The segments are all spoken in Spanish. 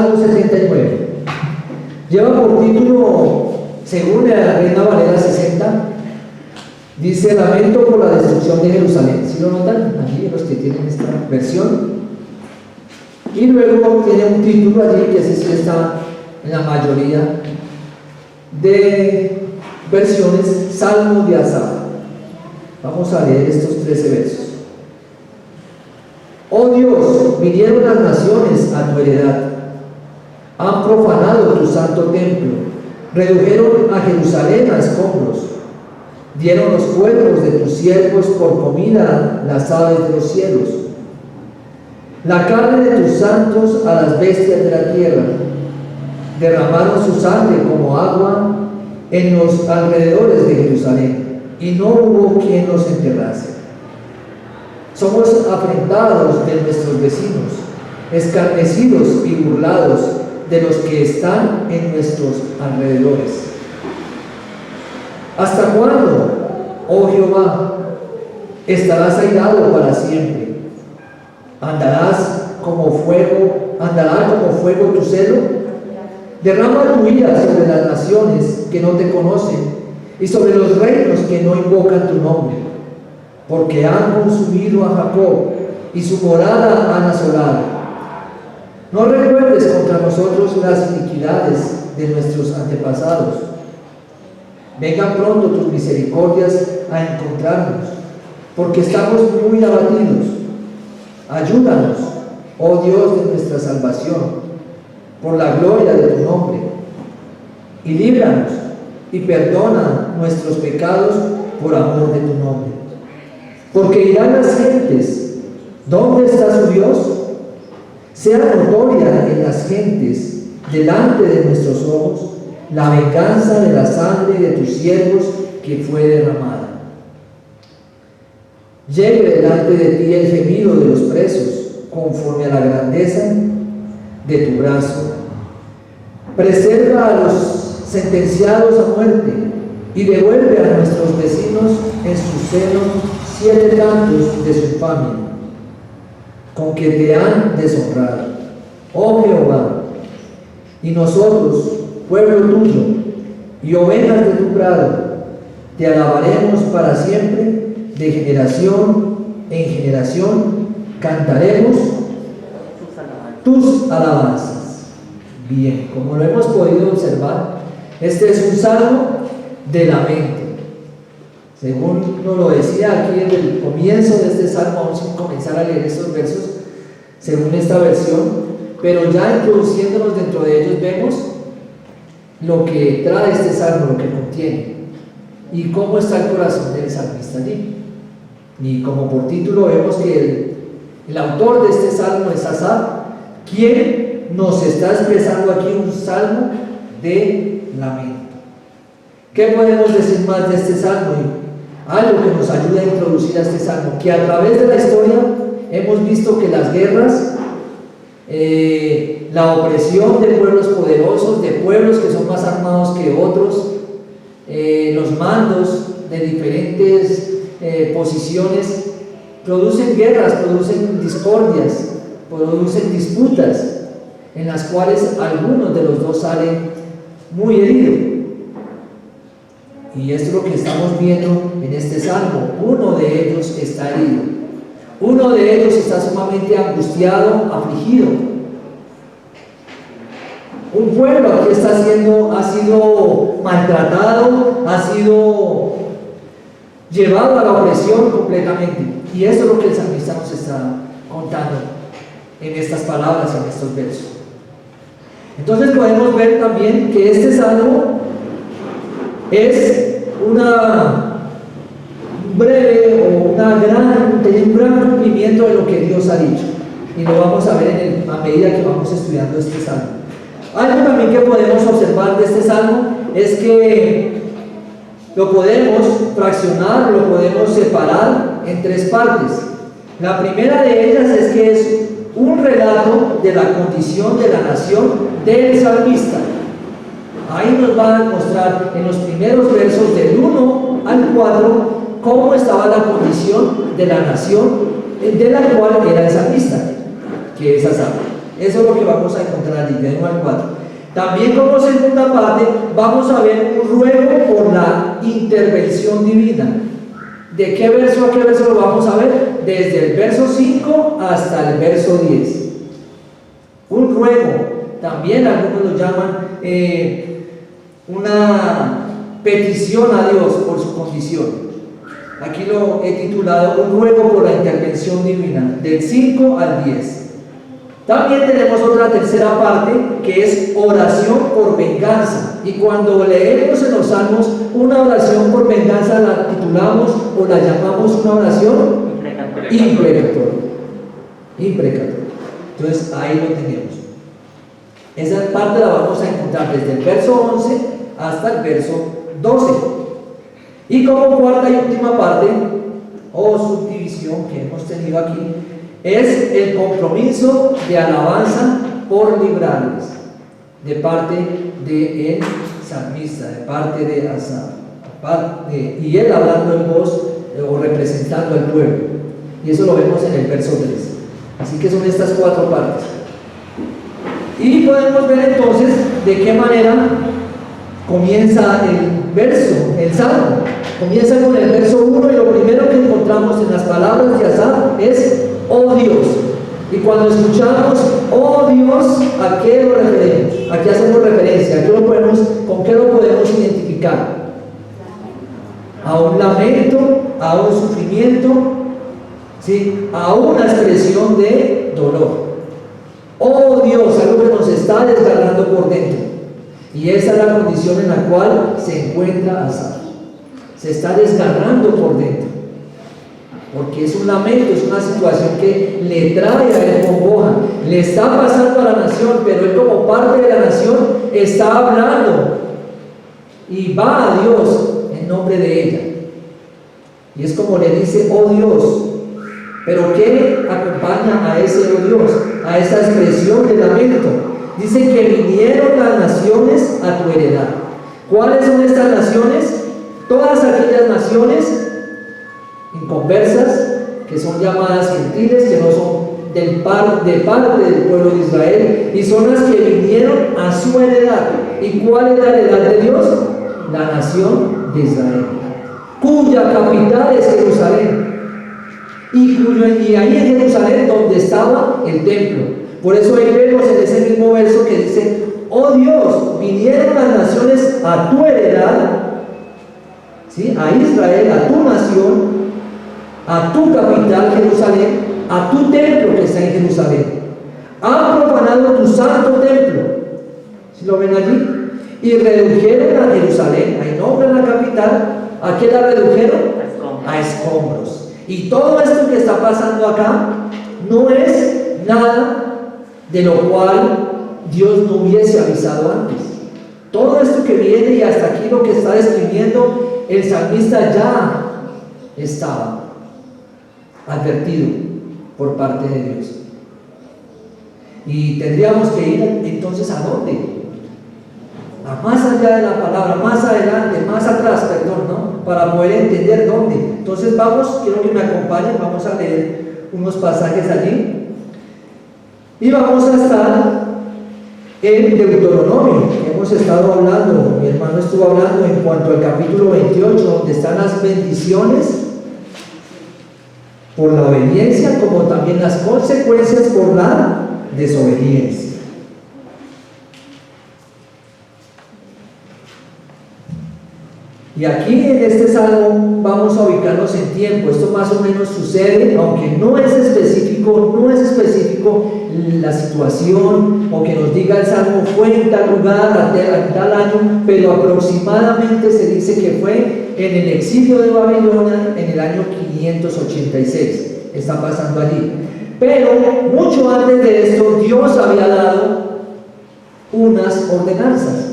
Salmo 79. Lleva por título, según la Reina Valera 60, dice: lamento por la destrucción de Jerusalén. ¿Sí lo notan? Allí los que tienen esta versión. Y luego tiene un título allí, que ese sí está en la mayoría de versiones, Salmo de Asaf. Vamos a leer estos 13 versos. Oh Dios, vinieron las naciones a tu heredad, han profanado tu santo templo, redujeron a Jerusalén a escombros, dieron los cuerpos de tus siervos por comida las aves de los cielos, la carne de tus santos a las bestias de la tierra, derramaron su sangre como agua en los alrededores de Jerusalén, y no hubo quien los enterrase. Somos afrentados de nuestros vecinos, escarnecidos y burlados de los que están en nuestros alrededores. ¿Hasta cuándo, oh Jehová, estarás airado para siempre? ¿Andará como fuego tu celo? Derrama tu ira sobre las naciones que no te conocen y sobre los reinos que no invocan tu nombre, porque han consumido a Jacob y su morada han asolado. No recuerdes contra nosotros las iniquidades de nuestros antepasados. Vengan pronto tus misericordias a encontrarnos, porque estamos muy abatidos. Ayúdanos, oh Dios de nuestra salvación, por la gloria de tu nombre, y líbranos y perdona nuestros pecados por amor de tu nombre. Porque dirán las gentes: ¿dónde está su Dios? Sea notoria en las gentes, delante de nuestros ojos, la venganza de la sangre de tus siervos que fue derramada. Llegue delante de ti el gemido de los presos, conforme a la grandeza de tu brazo. Preserva a los sentenciados a muerte y devuelve a nuestros vecinos en su seno 7 tantos de su infamia, con que te han deshonrado, oh Jehová. Y nosotros, pueblo tuyo y ovejas de tu prado, te alabaremos para siempre, de generación en generación cantaremos tus alabanzas. Bien, como lo hemos podido observar, este es un salmo de lamento. Según nos lo decía aquí en el comienzo de este salmo, vamos a comenzar a leer estos versos según esta versión, pero ya introduciéndonos dentro de ellos vemos lo que trae este salmo, lo que contiene y cómo está el corazón del salmista allí. Y como por título vemos que el autor de este salmo es Asaf, quien nos está expresando aquí un salmo de lamento. ¿Qué podemos decir más de este salmo? Algo que nos ayuda a introducir a este salmo, que a través de la historia hemos visto que las guerras, la opresión de pueblos poderosos, de pueblos que son más armados que otros, los mandos de diferentes posiciones, producen guerras, producen discordias, producen disputas, en las cuales algunos de los dos salen muy heridos. Y esto es lo que estamos viendo en este salmo. Uno de ellos está herido, uno de ellos está sumamente angustiado, afligido. Un pueblo aquí ha sido maltratado, ha sido llevado a la opresión completamente. Y eso es lo que el salmista nos está contando en estas palabras, en estos versos. Entonces podemos ver también que este salmo es una breve o un gran cumplimiento de lo que Dios ha dicho, y lo vamos a ver a medida que vamos estudiando este salmo. Algo también que podemos observar de este salmo es que lo podemos fraccionar, lo podemos separar en 3 partes. La primera de ellas es que es un relato de la condición de la nación del salmista. Ahí nos va a mostrar en los primeros versos del 1 al 4 cómo estaba la condición de la nación de la cual era el salmista, que es Asaf. Eso es lo que vamos a encontrar allí. 1 al 4. También como segunda parte vamos a ver un ruego por la intervención divina. ¿De qué verso a qué verso lo vamos a ver? Desde el verso 5 hasta el verso 10. Un ruego, también algunos lo llaman una petición a Dios por su condición. Aquí lo he titulado un ruego por la intervención divina, del 5 al 10. También tenemos otra tercera parte que es oración por venganza. Y cuando leemos en los salmos una oración por venganza la titulamos o la llamamos una oración imprecatoria. Entonces ahí lo tenemos. Esa parte la vamos a encontrar desde el verso 11 hasta el verso 12. Y como cuarta y última parte o subdivisión que hemos tenido aquí es el compromiso de alabanza por librarles de parte del salmista, de parte de Asaf, y él hablando en voz o representando al pueblo. Y eso lo vemos en el verso 3. Así que son estas cuatro partes. Y podemos ver entonces de qué manera comienza el verso, el salmo. Comienza con el verso 1 y lo primero que encontramos en las palabras de Asaf es oh Dios. Y cuando escuchamos oh Dios, ¿a qué lo referimos? ¿A qué hacemos referencia? ¿Con qué lo podemos identificar? A un lamento, a un sufrimiento, ¿sí? A una expresión de dolor. Oh Dios, algo que nos está desgarrando por dentro. Y esa es la condición en la cual se encuentra Asaf. Se está desgarrando por dentro. Porque es un lamento, es una situación que le trae a él congoja. Le está pasando a la nación, pero él como parte de la nación está hablando. Y va a Dios en nombre de ella. Y es como le dice, oh Dios. Pero ¿qué acompaña a ese oh Dios? A esa expresión de lamento. Dice que vinieron las naciones a tu heredad. ¿Cuáles son estas naciones? Todas aquellas naciones inconversas, que son llamadas gentiles, que no son de parte del pueblo de Israel, y son las que vinieron a su heredad. ¿Y cuál es la heredad de Dios? La nación de Israel, cuya capital es Jerusalén. Y ahí en Jerusalén donde estaba el templo. Por eso ahí vemos en ese mismo verso que dice, oh Dios, vinieron las naciones a tu heredad, ¿sí? A Israel, a tu nación, a tu capital Jerusalén, a tu templo que está en Jerusalén. Han profanado tu santo templo. ¿Sí lo ven allí? Y redujeron a Jerusalén, ahí nombran la capital. ¿A qué la redujeron? A escombros. Y todo esto que está pasando acá no es nada de lo cual Dios no hubiese avisado antes. Todo esto que viene y hasta aquí lo que está describiendo el salmista ya estaba advertido por parte de Dios. Y tendríamos que ir entonces ¿a dónde? A más allá de la palabra, más adelante, más atrás, perdón, ¿no? Para poder entender dónde. Entonces quiero que me acompañen, vamos a leer unos pasajes allí. Y vamos a estar en Deuteronomio, que hemos estado hablando, mi hermano estuvo hablando en cuanto al capítulo 28, donde están las bendiciones por la obediencia, como también las consecuencias por la desobediencia. Y aquí en este salmo vamos a ubicarnos en tiempo. Esto más o menos sucede, aunque no es específico la situación, o que nos diga el salmo fue en tal lugar, en tal año, pero aproximadamente se dice que fue en el exilio de Babilonia en el año 586. Está pasando allí. Pero mucho antes de esto, Dios había dado unas ordenanzas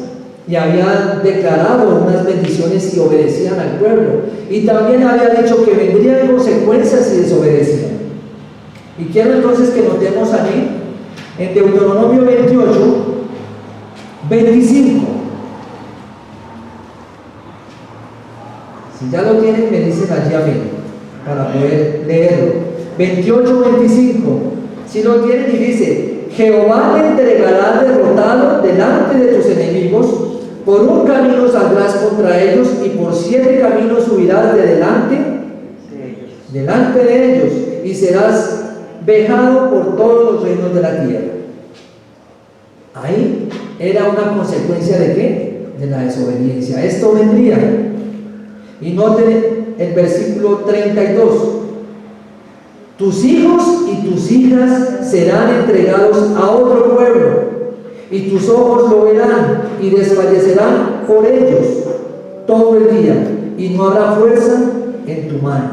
y había declarado unas bendiciones si obedecían al pueblo, y también había dicho que vendrían consecuencias si desobedecían. Y quiero entonces que notemos allí en Deuteronomio 28, 25. Si ya lo tienen, me dicen allí amén para poder leerlo. 28, 25. Si lo tienen, y dice: Jehová le entregará derrotado saldrás contra ellos, y por 7 caminos subirás de delante de ellos, y serás vejado por todos los reinos de la tierra. Ahí era una consecuencia ¿de qué? De la desobediencia. Esto vendría. Y note el versículo 32. Tus hijos y tus hijas serán entregados a otro pueblo, y tus ojos lo verán y desfallecerán por ellos todo el día, y no habrá fuerza en tu mano.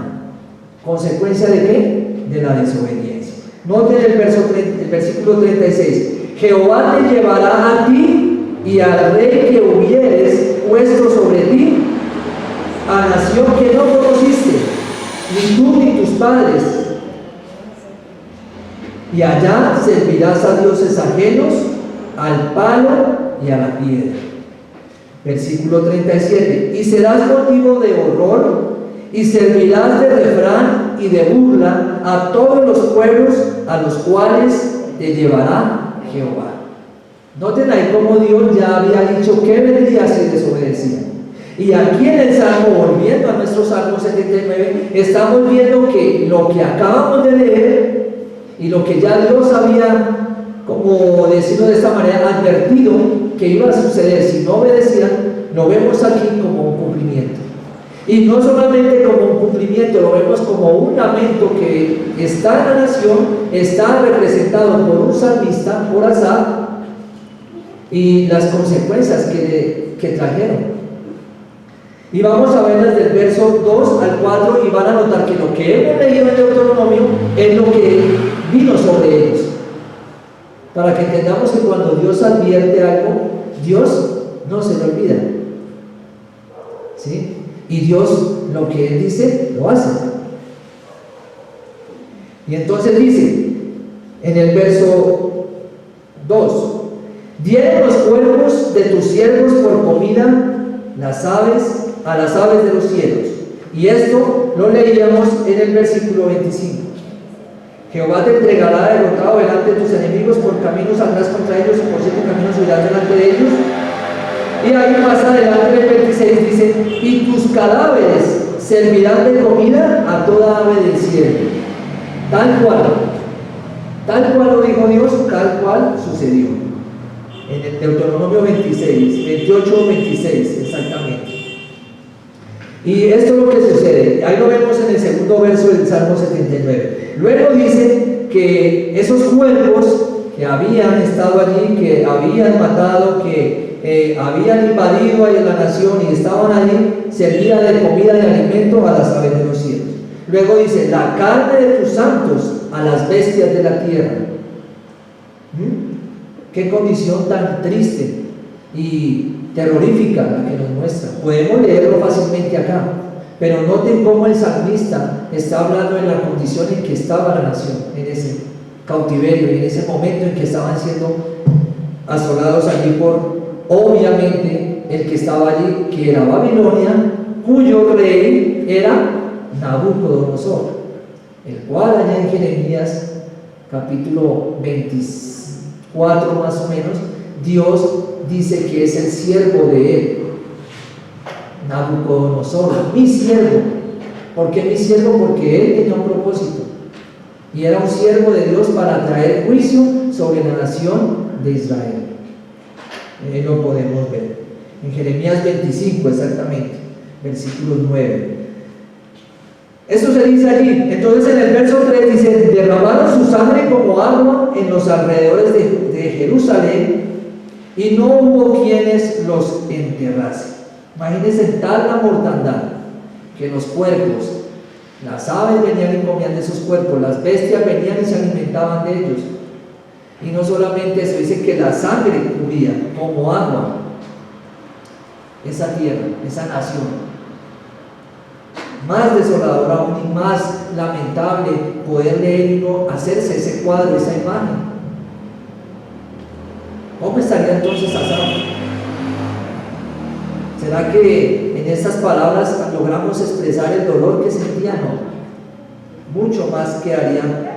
¿Consecuencia de qué? De la desobediencia. Noten el versículo 36. Jehová te llevará a ti y al rey que hubieres puesto sobre ti, a nación que no conociste, ni tú ni tus padres, y allá servirás a dioses ajenos, al palo y a la piedra. Versículo 37. Y serás motivo de horror, y servirás de refrán y de burla a todos los pueblos a los cuales te llevará Jehová. Noten ahí cómo Dios ya había dicho que vendría si desobedecían. Y aquí en el Salmo, volviendo a nuestro Salmo 79, estamos viendo que lo que acabamos de leer y lo que ya Dios había, como decirlo de esta manera, advertido que iba a suceder si no obedecían, lo vemos aquí como un cumplimiento. Y no solamente como un cumplimiento, lo vemos como un lamento que está en la nación, está representado por un salmista, por Asaf, y las consecuencias que trajeron. Y vamos a verlas del verso 2 al 4, y van a notar que lo que hemos leído en Deuteronomio es lo que vino sobre ellos. Para que entendamos que cuando Dios advierte algo, Dios no se le olvida. ¿Sí? Y Dios lo que Él dice, lo hace. Y entonces dice, en el verso 2, dieron los cuervos de tus siervos por comida a las aves de los cielos. Y esto lo leíamos en el versículo 25. Jehová te entregará derrotado delante de tus enemigos, por caminos saldrás contra ellos, y por 7 caminos subirás delante de ellos. Y ahí más adelante en el 26 dice, y tus cadáveres servirán de comida a toda ave del cielo. Tal cual lo dijo Dios, tal cual sucedió. En el Deuteronomio 28-26 exactamente. Y esto es lo que sucede. Ahí lo vemos en el segundo verso del Salmo 79. Luego dice que esos cuervos que habían estado allí, que habían matado, que habían invadido ahí en la nación y estaban allí, servían de comida, de alimento a las aves de los cielos. Luego dice, la carne de tus santos a las bestias de la tierra. Qué condición tan triste y terrorífica la que nos muestra. Podemos leerlo fácilmente acá, pero noten cómo el salmista está hablando en la condición en que estaba la nación, en ese cautiverio, en ese momento en que estaban siendo asolados allí por, obviamente, el que estaba allí, que era Babilonia, cuyo rey era Nabucodonosor, el cual allá en Jeremías capítulo 24 más o menos, Dios dice que es el siervo de él, Nabucodonosor, mi siervo. ¿Por qué mi siervo? Porque él tenía un propósito, y era un siervo de Dios para traer juicio sobre la nación de Israel. Lo podemos ver en Jeremías 25 exactamente, versículo 9. Eso se dice allí. Entonces en el verso 3 dice, derramaron su sangre como agua en los alrededores de Jerusalén, y no hubo quienes los enterrase. Imagínense tal la mortandad, que los cuerpos, las aves venían y comían de sus cuerpos, las bestias venían y se alimentaban de ellos. Y no solamente eso, dice que la sangre cubría como agua esa tierra, esa nación. Más desolador aún y más lamentable poder leer y no hacerse ese cuadro, esa imagen. ¿Cómo estaría entonces Asaf? ¿Será que en estas palabras logramos expresar el dolor que sentía? No. Mucho más quedaría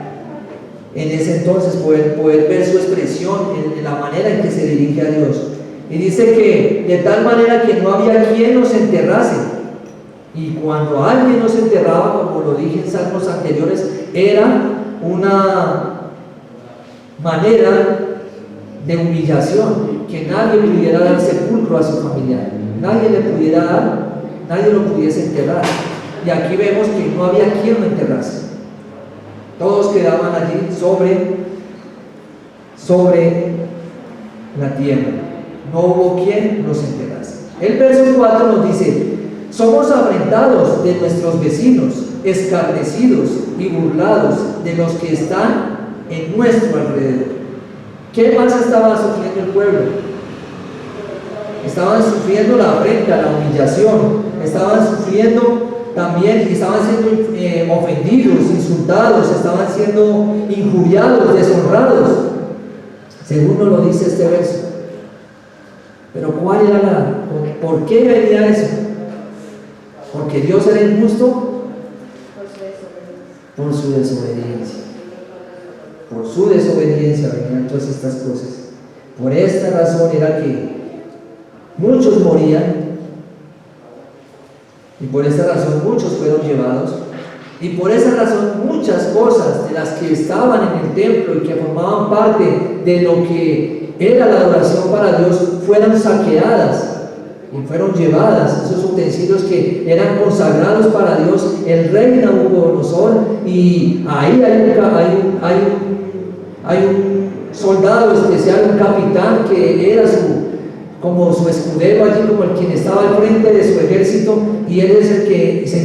en ese entonces poder ver su expresión en la manera en que se dirige a Dios. Y dice que de tal manera que no había quien nos enterrase. Y cuando alguien nos enterraba, como lo dije en salmos anteriores, era una manera de humillación, que nadie pudiera dar sepulcro a su familiar, nadie le pudiera dar, nadie lo pudiese enterrar. Y aquí vemos que no había quien lo enterrase. Todos quedaban allí sobre la tierra. No hubo quien los enterrase. El verso 4 nos dice: somos afrentados de nuestros vecinos, escarnecidos y burlados de los que están en nuestro alrededor. ¿Qué más estaba sufriendo el pueblo? Estaban sufriendo la afrenta, la humillación, estaban sufriendo también, estaban siendo ofendidos, insultados, estaban siendo injuriados, deshonrados, según nos lo dice este verso. Pero ¿cuál era por qué venía eso? ¿Porque Dios era injusto? Por su desobediencia. Por su desobediencia venían todas estas cosas. Por esta razón era que muchos morían, y por esta razón muchos fueron llevados, y por esa razón muchas cosas de las que estaban en el templo y que formaban parte de lo que era la adoración para Dios fueron saqueadas y fueron llevadas. Esos utensilios que eran consagrados para Dios, el rey Nabucodonosor, y ahí hay un soldado especial, un capitán que era como su escudero allí, como el quien estaba al frente de su ejército, y él es el que se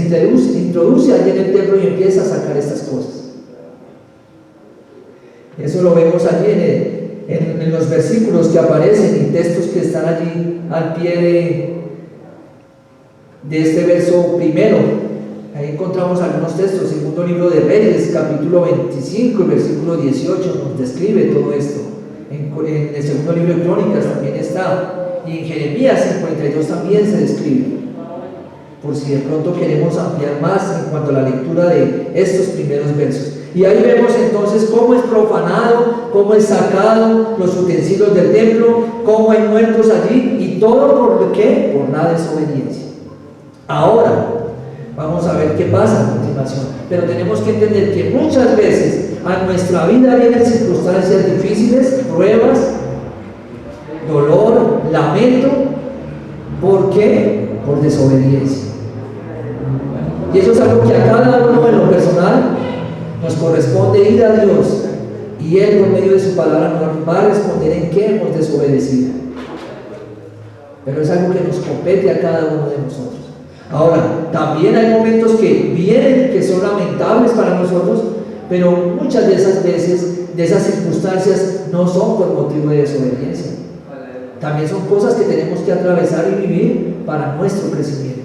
introduce allí en el templo y empieza a sacar estas cosas. Eso lo vemos allí en los versículos que aparecen y textos que están allí al pie de este verso primero. Ahí encontramos algunos textos. Segundo libro de Reyes, capítulo 25, versículo 18, nos describe todo esto. En el segundo libro de Crónicas también está, y en Jeremías 52 también se describe, por si de pronto queremos ampliar más en cuanto a la lectura de estos primeros versos. Y ahí vemos entonces cómo es profanado, cómo es sacado los utensilios del templo, cómo hay muertos allí, y todo ¿por qué? Por la desobediencia. Ahora vamos a ver qué pasa a continuación, pero tenemos que entender que muchas veces a nuestra vida vienen circunstancias difíciles, pruebas, dolor, lamento. ¿Por qué? Por desobediencia. Y eso es algo que a cada uno en lo personal nos corresponde ir a Dios, y Él por medio de su palabra nos va a responder en qué hemos desobedecido. Pero es algo que nos compete a cada uno de nosotros. Ahora, también hay momentos que vienen que son lamentables para nosotros, pero muchas de esas veces, de esas circunstancias, no son por motivo de desobediencia. También son cosas que tenemos que atravesar y vivir para nuestro crecimiento.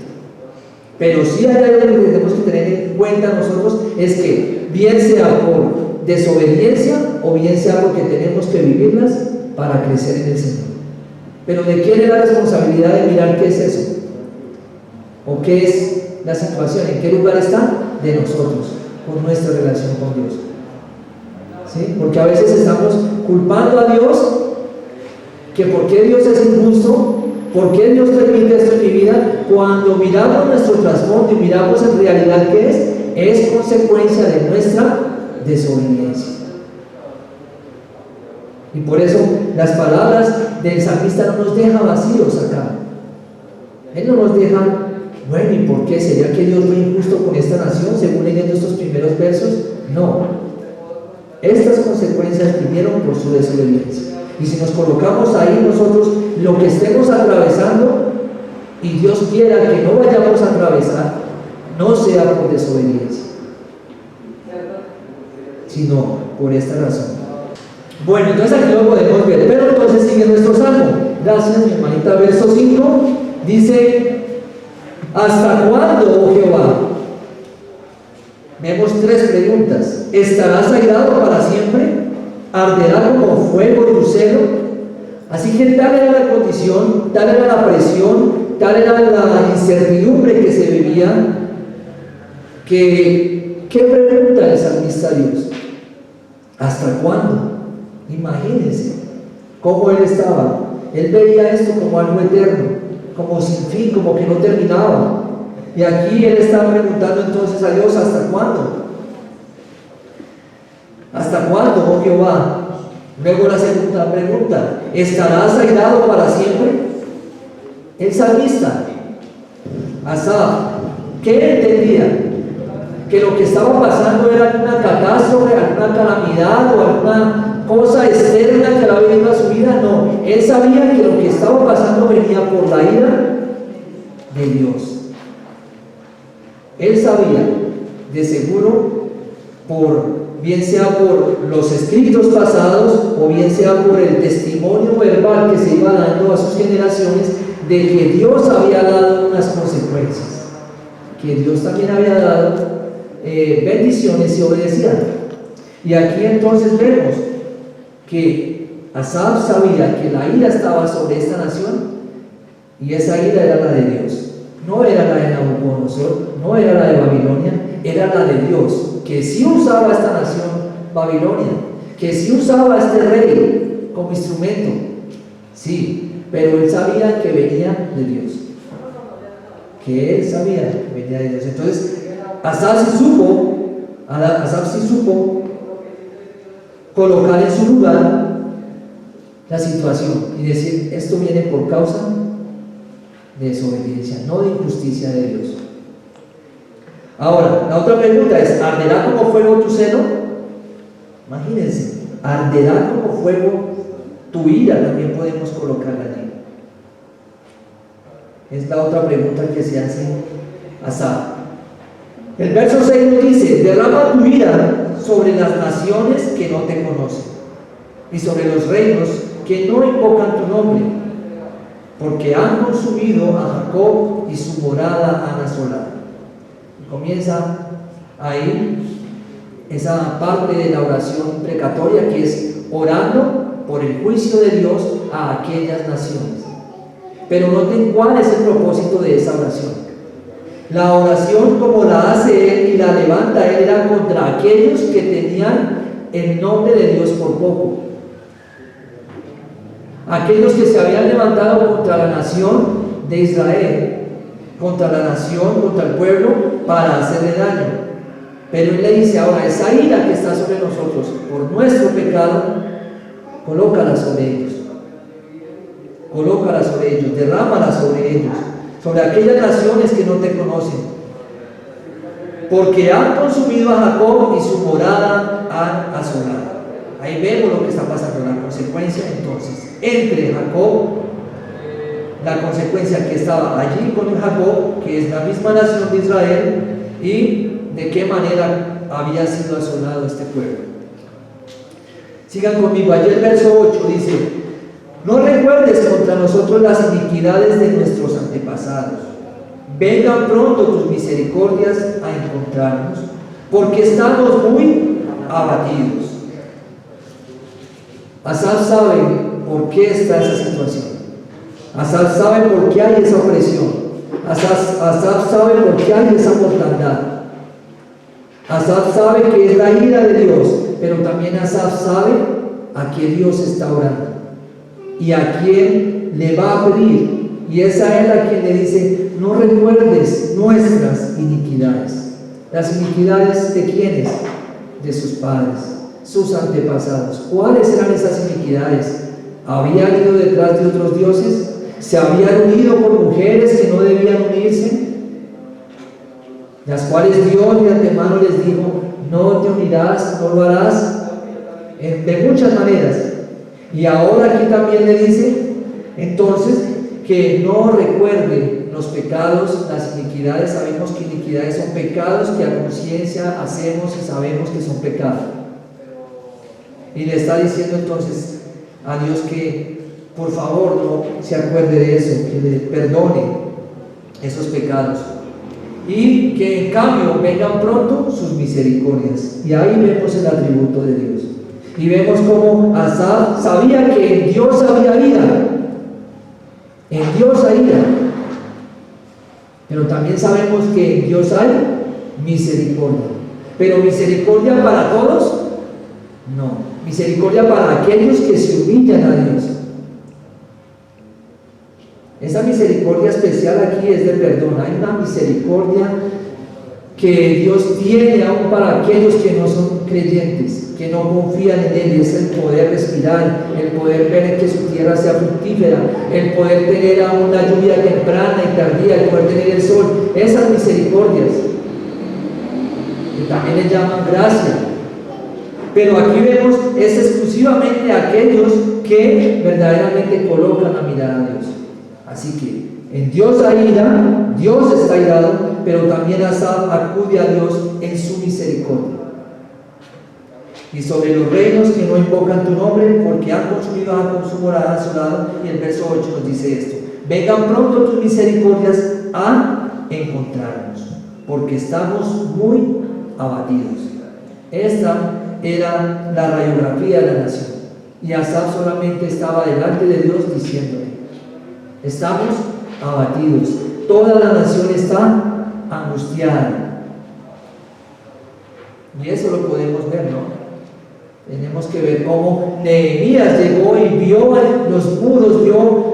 Pero sí hay algo que tenemos que tener en cuenta nosotros, es que bien sea por desobediencia o bien sea porque tenemos que vivirlas para crecer en el Señor. Pero ¿de quién es la responsabilidad de mirar qué es eso? ¿O qué es la situación? ¿En qué lugar está? De nosotros, por nuestra relación con Dios. ¿Sí? Porque a veces estamos culpando a Dios, que por qué Dios es injusto, por qué Dios permite esto en mi vida, cuando miramos nuestro trasfondo y miramos en realidad qué es consecuencia de nuestra desobediencia. Y por eso las palabras del salmista no nos dejan vacíos acá. Él no nos deja, bueno, ¿y por qué? ¿Sería que Dios fue injusto con esta nación según leyendo estos primeros versos? No. Estas consecuencias vinieron por su desobediencia. Y si nos colocamos ahí nosotros, lo que estemos atravesando, y Dios quiera que no vayamos a atravesar, no sea por desobediencia, sino por esta razón. Bueno, entonces aquí lo podemos ver, pero entonces sigue nuestro salmo. Gracias, mi hermanita. Verso 5 dice: ¿hasta cuándo, oh Jehová? Vemos tres preguntas. ¿Estarás airado para siempre? ¿Arderá como fuego tu celo? Así que tal era la condición, tal era la presión, tal era la incertidumbre que se vivía, que ¿qué pregunta el salmista a Dios? ¿Hasta cuándo? Imagínense cómo él estaba. Él veía esto como algo eterno, como sin fin, como que no terminaba. Y aquí él está preguntando entonces a Dios: ¿hasta cuándo? ¿Hasta cuándo, oh Jehová? Luego la segunda pregunta: ¿estarás airado para siempre? El salmista Asaf, ¿qué entendía? Que lo que estaba pasando era alguna catástrofe, alguna calamidad o alguna cosa externa que le había venido a su vida. No, él sabía que lo que estaba pasando venía por la ira de Dios. Él sabía, de seguro, bien sea por los escritos pasados o bien sea por el testimonio verbal que se iba dando a sus generaciones, de que Dios había dado unas consecuencias, que Dios también había dado bendiciones si obedecían. Y aquí entonces vemos que Asaf sabía que la ira estaba sobre esta nación, y esa ira era la de Dios. No era la de Nabucodonosor, no era la de Babilonia, era la de Dios, que sí usaba esta nación, Babilonia, que sí usaba a este rey como instrumento, sí, pero él sabía que venía de Dios, que él sabía que venía de Dios. Entonces, Asaf sí supo colocar en su lugar la situación y decir: esto viene por causa de desobediencia, no de injusticia de Dios. Ahora, la otra pregunta es: ¿arderá como fuego tu celo? Imagínense, ¿arderá como fuego tu ira? También podemos colocarla allí. Es la otra pregunta que se hace Asaf. El verso 6 nos dice: derrama tu ira sobre las naciones que no te conocen y sobre los reinos que no invocan tu nombre, porque han consumido a Jacob y su morada han asolado. Y comienza ahí esa parte de la oración imprecatoria, que es orando por el juicio de Dios a aquellas naciones. Pero noten cuál es el propósito de esa oración. La oración, como la hace él y la levanta él, era contra aquellos que tenían el nombre de Dios por poco. Aquellos que se habían levantado contra la nación de Israel, contra la nación, contra el pueblo, para hacerle daño. Pero él le dice: ahora, esa ira que está sobre nosotros por nuestro pecado, colócala sobre ellos. Colócala sobre ellos, derrámala sobre ellos, sobre aquellas naciones que no te conocen, porque han consumido a Jacob y su morada han asolado. Ahí vemos lo que está pasando, la consecuencia entonces entre Jacob, la consecuencia que estaba allí con Jacob, que es la misma nación de Israel, y de qué manera había sido asolado este pueblo. Sigan conmigo, allí el verso 8 dice: no recuerdes contra nosotros las iniquidades de nuestros antepasados, vengan pronto tus misericordias a encontrarnos, porque estamos muy abatidos. Asaf sabe por qué está esa situación. Asaf sabe por qué hay esa opresión. Asaf sabe por qué hay esa mortandad. Asaf sabe que es la ira de Dios, pero también Asaf sabe a qué Dios está orando y a quién le va a pedir. Y esa es la quien le dice: no recuerdes nuestras iniquidades. ¿Las iniquidades de quiénes? De sus padres, sus antepasados. ¿Cuáles eran esas iniquidades? ¿Habían ido detrás de otros dioses? ¿Se habían unido con mujeres que no debían unirse? Las cuales Dios de antemano les dijo: no te unirás, no lo harás, de muchas maneras. Y ahora aquí también le dice entonces que no recuerde los pecados, las iniquidades. Sabemos que iniquidades son pecados que a conciencia hacemos y sabemos que son pecados. Y le está diciendo entonces a Dios que por favor no se acuerde de eso, que le perdone esos pecados, y que en cambio vengan pronto sus misericordias. Y ahí vemos el atributo de Dios. Y vemos cómo Asaf sabía que en Dios había ira. En Dios hay ira. Pero también sabemos que en Dios hay misericordia. Pero misericordia para todos, no. Misericordia para aquellos que se humillan a Dios. Esa misericordia especial aquí es de perdón. Hay una misericordia que Dios tiene aún para aquellos que no son creyentes, que no confían en Él. Es el poder respirar, el poder ver que su tierra sea fructífera, el poder tener aún una lluvia temprana y tardía, el poder tener el sol. Esas misericordias, que también le llaman gracia. Pero aquí vemos, es exclusivamente aquellos que verdaderamente colocan la mirada a Dios. Así que en Dios hay ira, Dios está irado, pero también Asaf acude a Dios en su misericordia. Y sobre los reinos que no invocan tu nombre, porque han consumido con su morada asolado. Y el verso 8 nos dice esto: vengan pronto tus misericordias a encontrarnos, porque estamos muy abatidos. Esta era la radiografía de la nación, y Asaf solamente estaba delante de Dios diciéndole: estamos abatidos, toda la nación está angustiada. Y eso lo podemos ver, ¿no? Tenemos que ver cómo Nehemías llegó y vio los muros, vio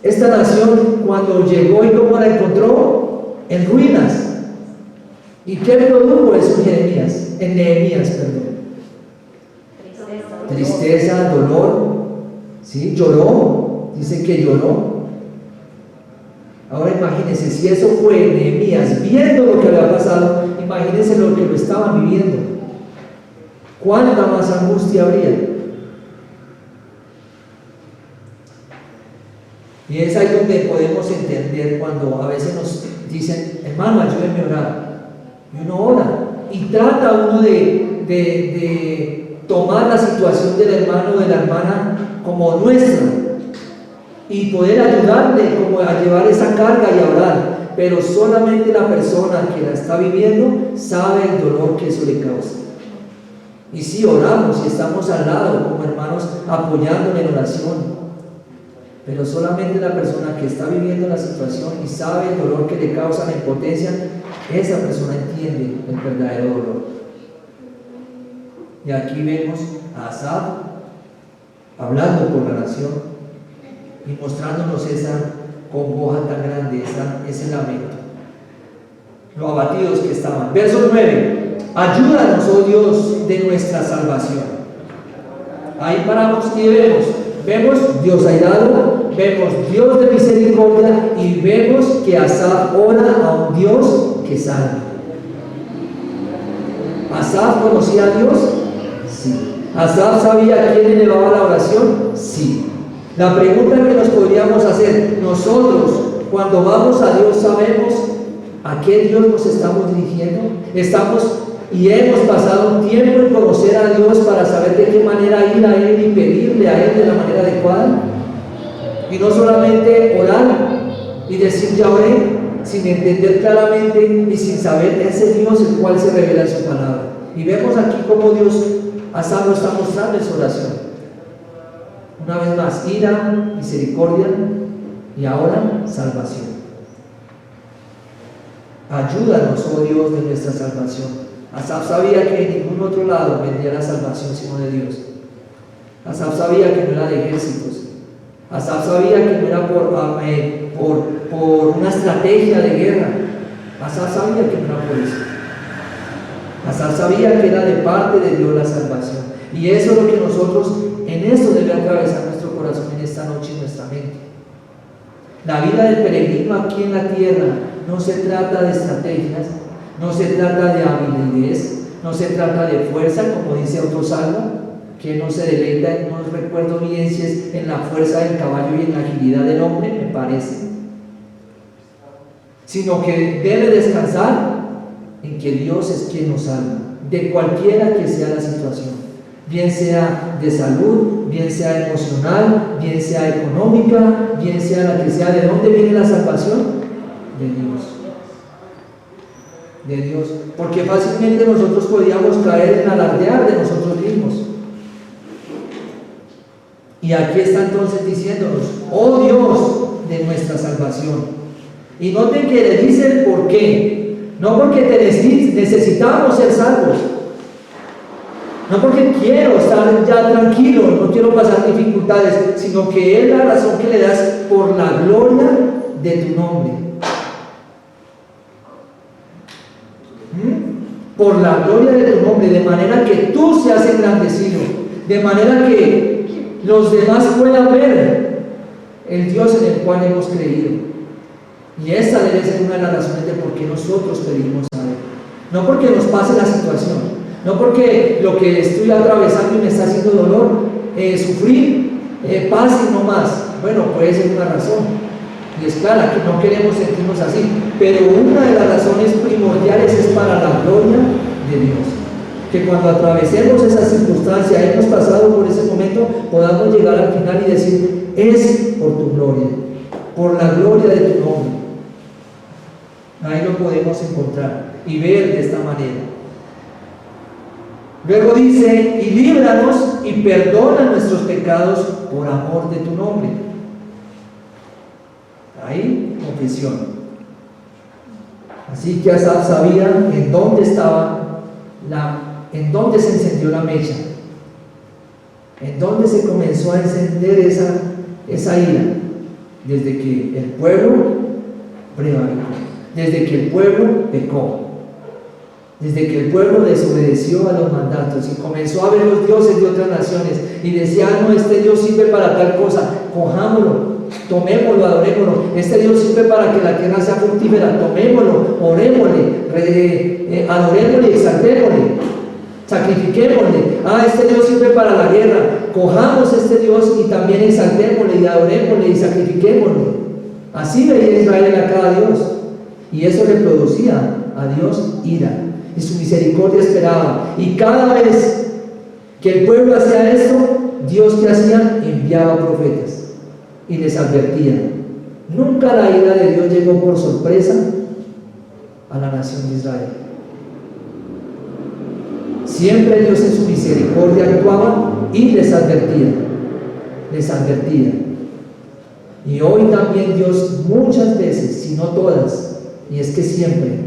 esta nación cuando llegó y cómo la encontró en ruinas. ¿Y qué produjo eso en Nehemías, perdón? Tristeza, dolor, ¿sí? Lloró, dice que lloró. Ahora imagínense, si eso fue Nehemías viendo lo que había pasado, imagínense lo que lo estaban viviendo. ¿Cuánta más angustia habría? Y es ahí donde podemos entender cuando a veces nos dicen: hermano, ayúdenme a orar. Y uno ora y trata uno de tomar la situación del hermano o de la hermana como nuestra y poder ayudarle como a llevar esa carga y a orar, pero solamente la persona que la está viviendo sabe el dolor que eso le causa. Y si oramos y estamos al lado como hermanos apoyándole en oración, pero solamente la persona que está viviendo la situación y sabe el dolor que le causa la impotencia, esa persona entiende el verdadero dolor. Y aquí vemos a Asaf hablando por la nación y mostrándonos esa congoja tan grande, ese lamento, lo abatidos que estaban. Verso 9: ayúdanos, oh Dios, de nuestra salvación. Ahí paramos y vemos Dios airado, vemos Dios de misericordia y vemos que Asaf ora a un Dios que salva. ¿Asaf conocía a Dios? Sí. ¿Asaf sabía a quién elevaba la oración? Sí. La pregunta que nos podríamos hacer: nosotros cuando vamos a Dios, ¿sabemos a qué Dios nos estamos dirigiendo? Y hemos pasado un tiempo en conocer a Dios para saber de qué manera ir a Él y pedirle a Él de la manera adecuada. Y no solamente orar y decir ya oré, sin entender claramente y sin saber ese Dios el cual se revela en su palabra. Y vemos aquí cómo Dios Asaf lo está mostrando en su oración. Una vez más, ira, misericordia y ahora salvación. Ayúdanos, oh Dios, de nuestra salvación. Asaf sabía que en ningún otro lado vendría la salvación sino de Dios. Asaf sabía que no era de ejércitos. Asaf sabía que no era por una estrategia de guerra. Asaf sabía que no era por eso. Asaf sabía que era de parte de Dios la salvación. Y eso es lo que nosotros, en eso debe atravesar nuestro corazón en esta noche y nuestra mente. La vida del peregrino aquí en la tierra no se trata de estrategias, no se trata de habilidades, no se trata de fuerza, como dice otro salmo, que no se deleita, no recuerdo bien si es en la fuerza del caballo y en la agilidad del hombre, me parece, sino que debe descansar en que Dios es quien nos salva, de cualquiera que sea la situación, bien sea de salud, bien sea emocional, bien sea económica, bien sea la que sea. ¿De dónde viene la salvación? De Dios. De Dios, porque fácilmente nosotros podíamos caer en alardear de nosotros mismos. Y aquí está entonces diciéndonos: oh Dios de nuestra salvación. Y noten que le dice el por qué, no porque necesitamos ser salvos, No porque quiero estar ya tranquilo, no quiero pasar dificultades, sino que es la razón que le das por la gloria de tu nombre. Por la gloria de tu nombre, de manera que tú seas engrandecido, de manera que los demás puedan ver el Dios en el cual hemos creído. Y esta debe ser una de las razones de por qué nosotros pedimos a Él. No porque nos pase la situación, no porque lo que estoy atravesando y me está haciendo dolor, sufrir, pase y no más. Bueno, puede ser una razón. Y es clara que no queremos sentirnos así, pero una de las razones primordiales es para la gloria de Dios. Que cuando atravesemos esa circunstancia, hemos pasado por ese momento, podamos llegar al final y decir: es por tu gloria, por la gloria de tu nombre. Ahí lo podemos encontrar y ver de esta manera. Luego dice: y líbranos y perdona nuestros pecados por amor de tu nombre. Ahí, confesión. Así que Asaf sabía en dónde estaba, en dónde se encendió la mecha, en dónde se comenzó a encender esa ira, desde que el pueblo prevaricó, desde que el pueblo pecó, desde que el pueblo desobedeció a los mandatos y comenzó a ver los dioses de otras naciones y decía: no, este Dios sirve para tal cosa, cojámoslo, tomémoslo, adorémoslo. Este Dios sirve para que la tierra sea fructífera, tomémoslo, orémosle, adorémosle y exaltémosle, sacrifiquémosle. Este Dios sirve para la guerra, cojamos este Dios y también exaltémosle y adorémosle y sacrifiquémosle. Así veía Israel a cada Dios, y eso le producía a Dios ira, y su misericordia esperaba. Y cada vez que el pueblo hacía esto, Dios, ¿qué hacía? Enviaba profetas y les advertía. Nunca la ira de Dios llegó por sorpresa a la nación de Israel. Siempre Dios en su misericordia actuaba y les advertía, les advertía. Y hoy también Dios muchas veces, si no todas, y es que siempre,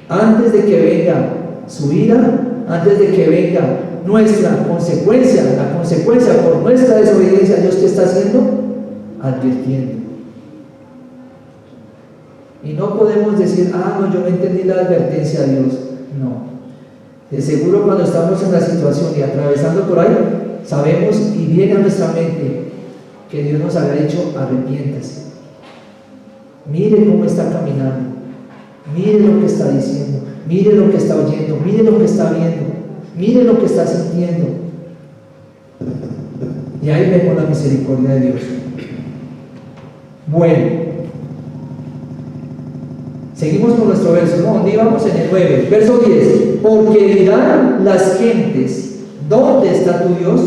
antes de que venga su ira, antes de que venga nuestra consecuencia, la consecuencia por nuestra desobediencia, Dios, ¿qué está haciendo? Advirtiendo. Y no podemos decir: no, yo no entendí la advertencia de Dios. No. De seguro cuando estamos en la situación y atravesando por ahí, sabemos y viene a nuestra mente que Dios nos habrá dicho: arrepiéntase. Mire cómo está caminando. Mire lo que está diciendo. Mire lo que está oyendo. Mire lo que está viendo. Mire lo que está sintiendo. Y ahí vemos la misericordia de Dios. Bueno, seguimos con nuestro verso, ¿no? ¿Dónde íbamos? En el 9, verso 10. Porque dirán las gentes: ¿dónde está tu Dios?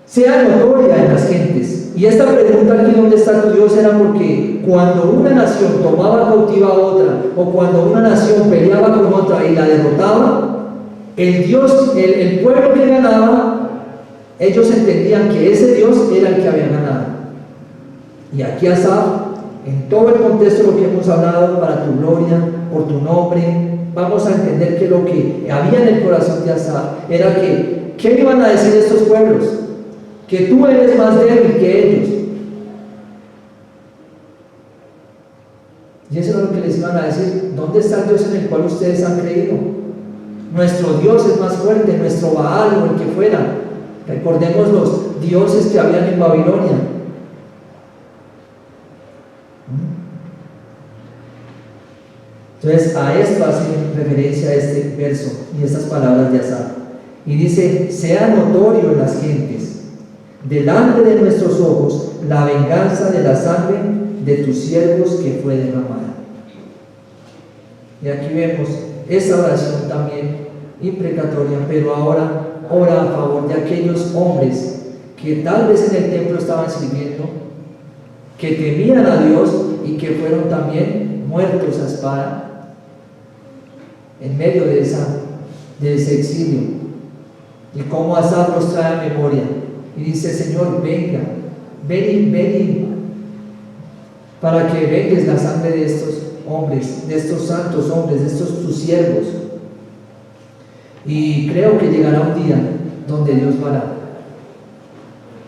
Sea notoria en las gentes. Y esta pregunta aquí, ¿dónde está tu Dios?, era porque cuando una nación tomaba cautiva a otra, o cuando una nación peleaba con otra y la derrotaba, el Dios, el pueblo que ganaba, ellos entendían que ese Dios era el que había ganado. Y aquí Asaf, en todo el contexto de lo que hemos hablado, para tu gloria, por tu nombre, vamos a entender que lo que había en el corazón de Asaf era que, ¿qué iban a decir estos pueblos? Que tú eres más débil que ellos. Y eso es lo que les iban a decir: ¿dónde está el Dios en el cual ustedes han creído? Nuestro Dios es más fuerte, nuestro Baal o el que fuera. Recordemos los dioses que habían en Babilonia. Entonces a esto hace referencia a este verso y estas palabras de Asaf. Y dice: sea notorio en las gentes, delante de nuestros ojos, la venganza de la sangre de tus siervos que fue derramada. Y aquí vemos esa oración también imprecatoria, pero ahora ora a favor de aquellos hombres que tal vez en el templo estaban sirviendo, que temían a Dios y que fueron también muertos a espada en medio de ese exilio. Y cómo Asaf los trae a memoria y dice: Señor, venga, ven para que vengues la sangre de estos hombres, de estos santos hombres, de estos tus siervos. Y creo que llegará un día donde Dios lo hará.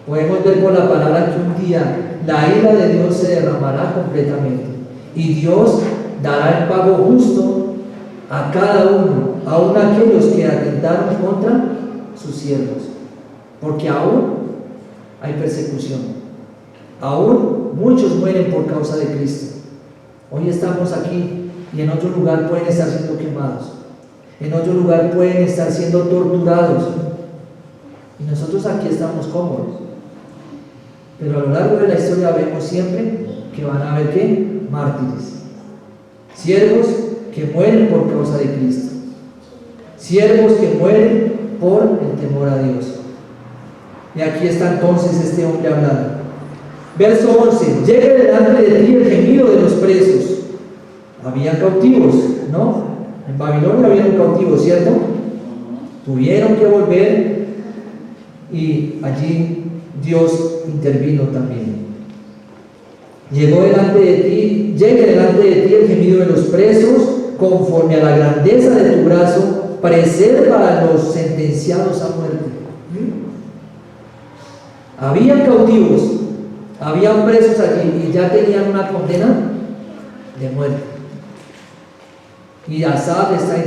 Podemos ver por la palabra que un día la ira de Dios se derramará completamente y Dios dará el pago justo a cada uno, aun aquellos que atentaron contra sus siervos, porque aún hay persecución, aún muchos mueren por causa de Cristo. Hoy estamos aquí y en otro lugar pueden estar siendo quemados, en otro lugar pueden estar siendo torturados, y nosotros aquí estamos cómodos. Pero a lo largo de la historia vemos siempre que van a haber ¿qué? Mártires, siervos que mueren por causa de Cristo, siervos que mueren por el temor a Dios. Y aquí está entonces este hombre hablando. Verso 11: llega delante de ti el gemido de los presos. Habían cautivos, ¿no? En Babilonia había un cautivo, ¿cierto? Tuvieron que volver y allí Dios intervino también. Llegue delante de ti el gemido de los presos, conforme a la grandeza de tu brazo, preserva a los sentenciados a muerte. Habían cautivos, habían presos allí y ya tenían una condena de muerte. Y Asaf está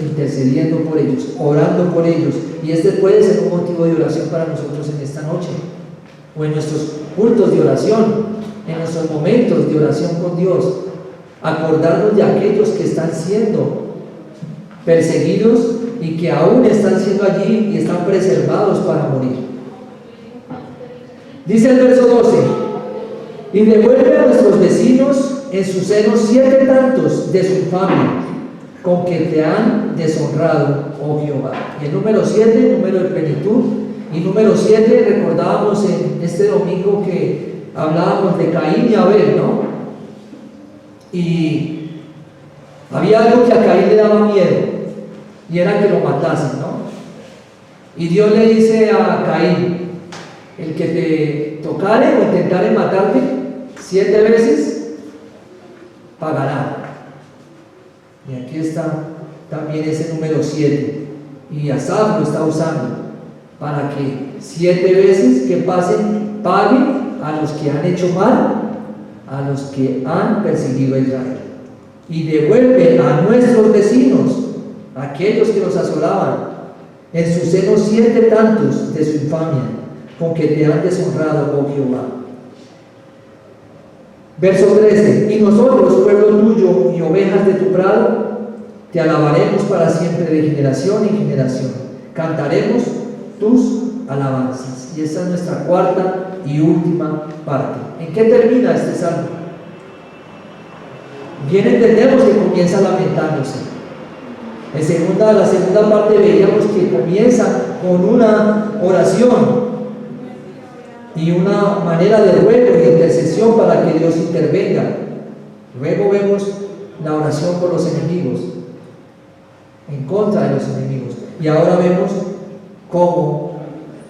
intercediendo por ellos, orando por ellos. Y este puede ser un motivo de oración para nosotros en esta noche, o en nuestros cultos de oración, en nuestros momentos de oración con Dios. Acordarnos de aquellos que están siendo perseguidos y que aún están siendo allí y están preservados para morir. Dice el verso 12: y devuelve a nuestros vecinos en su seno 7 tantos de su infamia, con que te han deshonrado, oh Jehová. Y el número 7, número de plenitud. Y número 7, recordábamos en este domingo que hablábamos de Caín y Abel, ¿no? Y había algo que a Caín le daba miedo, y era que lo matasen, ¿no? Y Dios le dice a Caín: el que te tocare o intentare matarte 7 veces, pagará. Y aquí está también ese número 7. Y Asaf lo está usando para que 7 veces que pasen, paguen a los que han hecho mal, a los que han perseguido a Israel. Y devuelve a nuestros vecinos, aquellos que nos asolaban, en su seno 7 tantos de su infamia, con que te han deshonrado, oh Jehová. Verso 13: y nosotros, pueblo tuyo y ovejas de tu prado, te alabaremos para siempre, de generación en generación. Cantaremos tus alabanzas. Y esa es nuestra cuarta y última parte. ¿En qué termina este salmo? Bien entendemos que comienza lamentándose. La segunda parte veíamos que comienza con una oración y una manera de ruego y intercesión para que Dios intervenga. Luego vemos la oración por los enemigos, en contra de los enemigos. Y ahora vemos cómo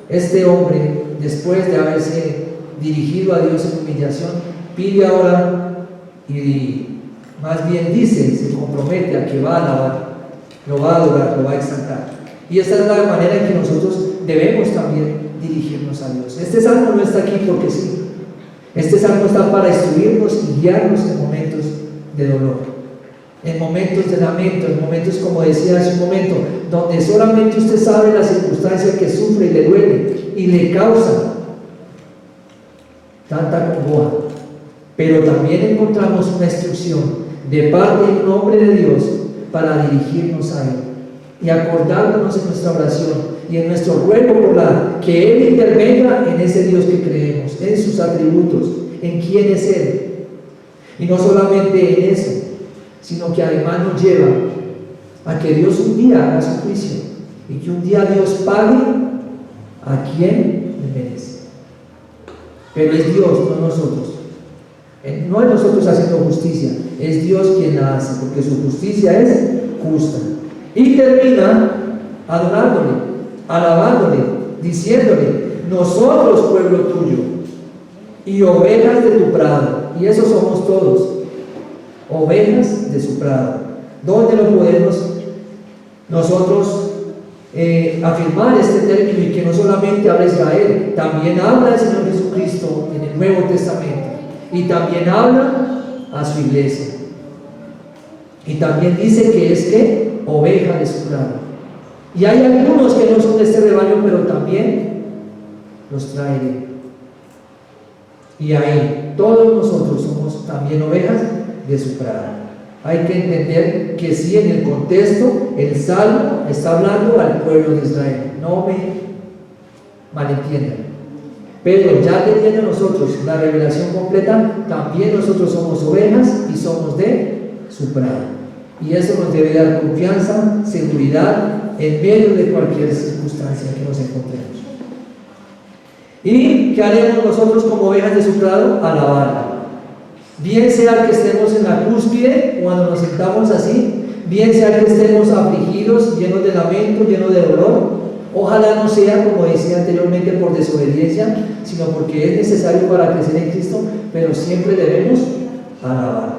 este hombre, después de haberse dirigido a Dios en humillación, pide ahora y más bien dice, se compromete a que va a alabar, lo va a adorar, lo va a exaltar. Y esta es la manera en que nosotros debemos también dirigirnos a Dios. Este salmo no está aquí porque sí. Este salmo está para instruirnos y guiarnos en momentos de dolor, en momentos de lamento, en momentos, como decía hace un momento, donde solamente usted sabe la circunstancia que sufre y le duele y le causa tanta congoja. Pero también encontramos una instrucción de parte de un hombre de Dios para dirigirnos a Él y acordándonos en nuestra oración y en nuestro ruego por que Él intervenga en ese Dios que creemos, en sus atributos, en quién es Él. Y no solamente en eso, sino que además nos lleva a que Dios un día haga su juicio y que un día Dios pague a quien le merece. Pero es Dios, no nosotros. No es nosotros haciendo justicia, es Dios quien la hace, porque su justicia es justa. Y termina adorándole, alabándole, diciéndole: nosotros, pueblo tuyo y ovejas de tu prado. Y eso somos todos, ovejas de su prado. ¿Dónde lo podemos nosotros afirmar este término y que no solamente habla Israel, también habla el Señor Jesucristo en el Nuevo Testamento y también habla a su iglesia. Y también dice que es que oveja de su prado. Y hay algunos que no son de este rebaño, pero también los traeré. Y ahí todos nosotros somos también ovejas de su prado. Hay que entender que sí, en el contexto, el Salmo está hablando al pueblo de Israel. No me malentiendan. Pero ya teniendo nosotros la revelación completa, también nosotros somos ovejas y somos de su prado. Y eso nos debe dar confianza, seguridad en medio de cualquier circunstancia que nos encontremos. ¿Y qué haremos nosotros como ovejas de su prado? Alabarla. Bien sea que estemos en la cúspide cuando nos sentamos así, bien sea que estemos afligidos, llenos de lamento, llenos de dolor. Ojalá no sea, como decía anteriormente, por desobediencia, sino porque es necesario para crecer en Cristo, pero siempre debemos alabar.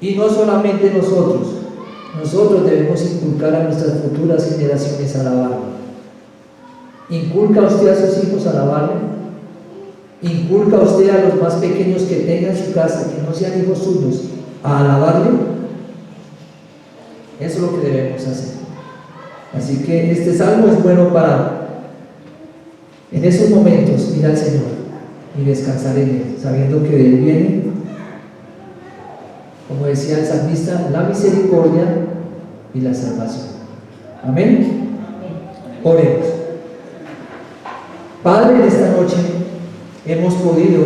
Y no solamente nosotros debemos inculcar a nuestras futuras generaciones a alabarle. ¿Inculca usted a sus hijos a alabarle? ¿Inculca usted a los más pequeños que tenga en su casa, que no sean hijos suyos, a alabarle? Eso es lo que debemos hacer. Así que este salmo es bueno para, en esos momentos, ir al Señor y descansar en Él, sabiendo que de Él viene, como decía el salmista, la misericordia y la salvación. Amén. Oremos. Padre, en esta noche hemos podido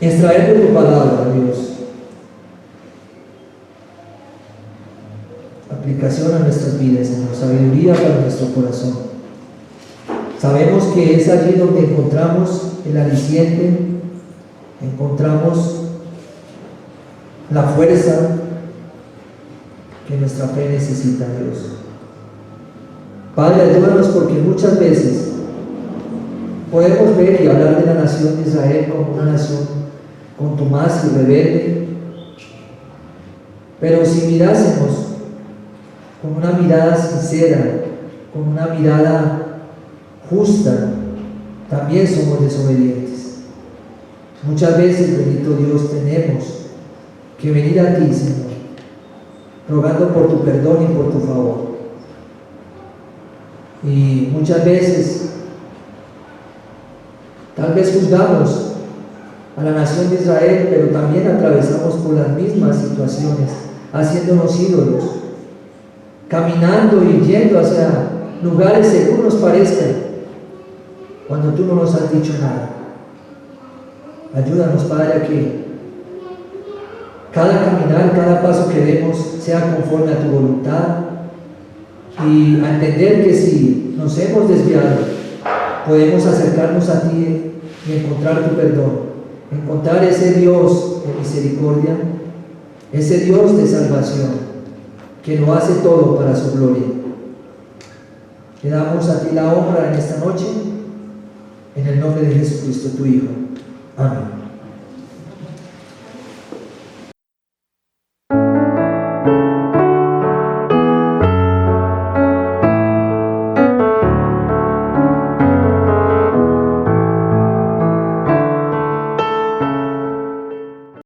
extraer de tu palabra, Dios, aplicación a nuestras vidas, Señor, sabiduría para nuestro corazón. Sabemos que es allí donde encontramos el aliciente, encontramos la fuerza que nuestra fe necesita, Dios. Padre, ayúdanos porque muchas veces podemos ver y hablar de la nación de Israel como una nación contumaz y rebelde, pero si mirásemos con una mirada sincera, con una mirada justa, también somos desobedientes. Muchas veces, bendito Dios, tenemos que venir a ti, Señor, rogando por tu perdón y por tu favor. Y muchas veces tal vez juzgamos a la nación de Israel, pero también atravesamos por las mismas situaciones, haciéndonos ídolos, caminando y yendo hacia lugares según nos parezcan, cuando tú no nos has dicho nada. Ayúdanos, Padre, a que cada caminar, cada paso que demos sea conforme a tu voluntad, y a entender que si nos hemos desviado, podemos acercarnos a ti y encontrar tu perdón, encontrar ese Dios de misericordia, ese Dios de salvación, que lo hace todo para su gloria. Le damos a ti la honra en esta noche, en el nombre de Jesucristo, tu Hijo. Amén.